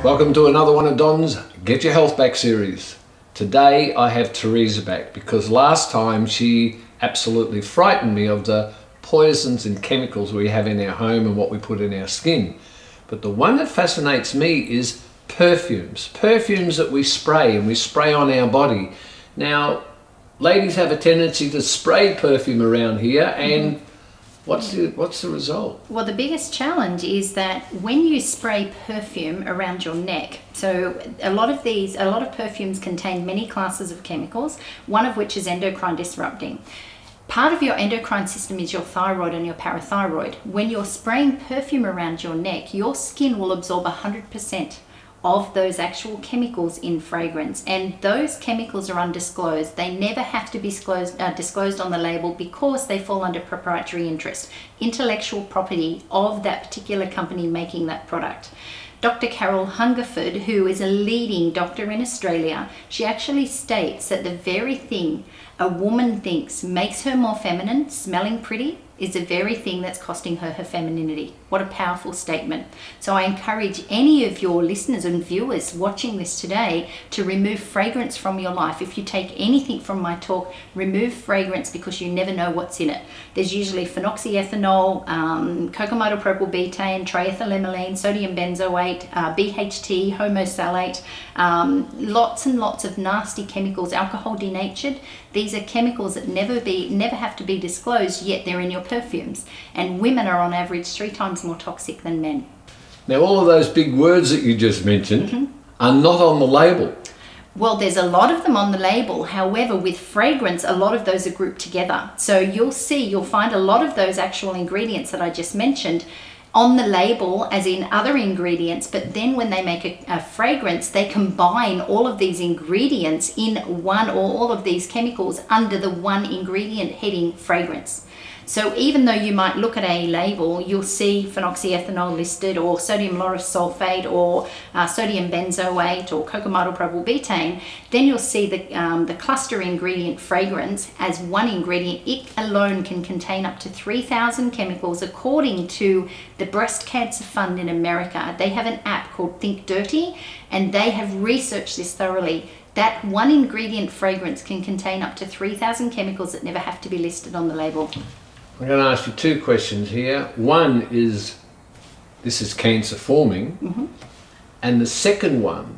Welcome to another one of Don's Get Your Health Back series. Today I have Therese back because last time she absolutely frightened me of the poisons and chemicals we have in our home and what we put in our skin. But the one that fascinates me is perfumes. Perfumes that we spray and we spray on our body. Now, ladies have a tendency to spray perfume around here and what's the result? Well, the biggest challenge is that when you spray perfume around your neck, so a lot of perfumes contain many classes of chemicals, one of which is endocrine disrupting. Part of your endocrine system is your thyroid and your parathyroid. When you're spraying perfume around your neck, your skin will absorb 100% of those actual chemicals in fragrance, and those chemicals are undisclosed. They never have to be disclosed on the label because they fall under proprietary interest, intellectual property of that particular company making that product. Dr. Carol Hungerford, who is a leading doctor in Australia, she actually states that the very thing a woman thinks makes her more feminine, smelling pretty, is the very thing that's costing her her femininity. What a powerful statement. So I encourage any of your listeners and viewers watching this today to remove fragrance from your life. If you take anything from my talk, remove fragrance because you never know what's in it. There's usually phenoxyethanol, cocamidopropylbutane, triethylamine, sodium benzoate, BHT, homosalate, lots and lots of nasty chemicals, alcohol denatured. These are chemicals that never have to be disclosed, yet they're in your perfumes. And women are on average 3 times more toxic than men. Now, all of those big words that you just mentioned are not on the label. Well, there's a lot of them on the label. However, with fragrance, a lot of those are grouped together. So you'll find a lot of those actual ingredients that I just mentioned on the label as in other ingredients, but then when they make a fragrance, they combine all of these ingredients in one, or all of these chemicals under the one ingredient heading fragrance. So even though you might look at a label, you'll see phenoxyethanol listed, or sodium lauryl sulfate, or sodium benzoate, or cocamidopropylbutane, then you'll see the cluster ingredient fragrance as one ingredient. It alone can contain up to 3,000 chemicals according to the Breast Cancer Fund in America. They have an app called Think Dirty, and they have researched this thoroughly. That one ingredient fragrance can contain up to 3,000 chemicals that never have to be listed on the label. I'm going to ask you 2 questions here. One is, this is cancer forming, and the second one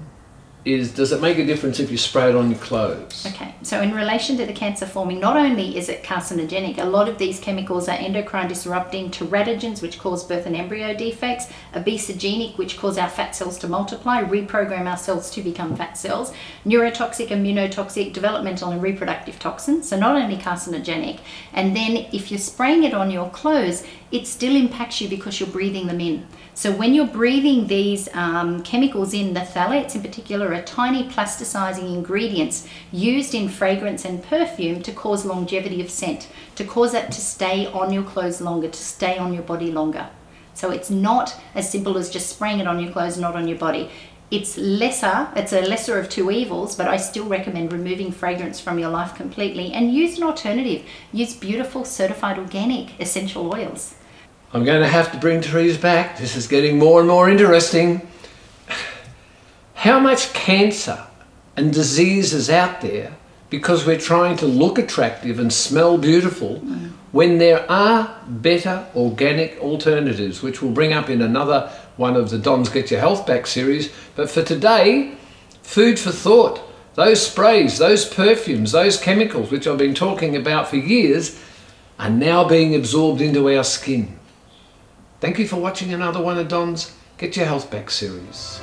is, does it make a difference if you spray it on your clothes? Okay, so in relation to the cancer forming, not only is it carcinogenic, a lot of these chemicals are endocrine disrupting, teratogens, which cause birth and embryo defects, obesogenic, which cause our fat cells to multiply, reprogram our cells to become fat cells, neurotoxic, immunotoxic, developmental and reproductive toxins, so not only carcinogenic. And then if you're spraying it on your clothes, it still impacts you because you're breathing them in. So when you're breathing these chemicals in, the phthalates in particular are tiny plasticizing ingredients used in fragrance and perfume to cause longevity of scent, to cause it to stay on your clothes longer, to stay on your body longer. So it's not as simple as just spraying it on your clothes, not on your body. It's a lesser of 2 evils, but I still recommend removing fragrance from your life completely and use an alternative. Use beautiful certified organic essential oils. I'm going to have to bring Therese back. This is getting more and more interesting. How much cancer and disease is out there because we're trying to look attractive and smell beautiful when there are better organic alternatives, which we'll bring up in another one of the Don's Get Your Health Back series. But for today, food for thought. Those sprays, those perfumes, those chemicals, which I've been talking about for years, are now being absorbed into our skin. Thank you for watching another one of Don's Get Your Health Back series.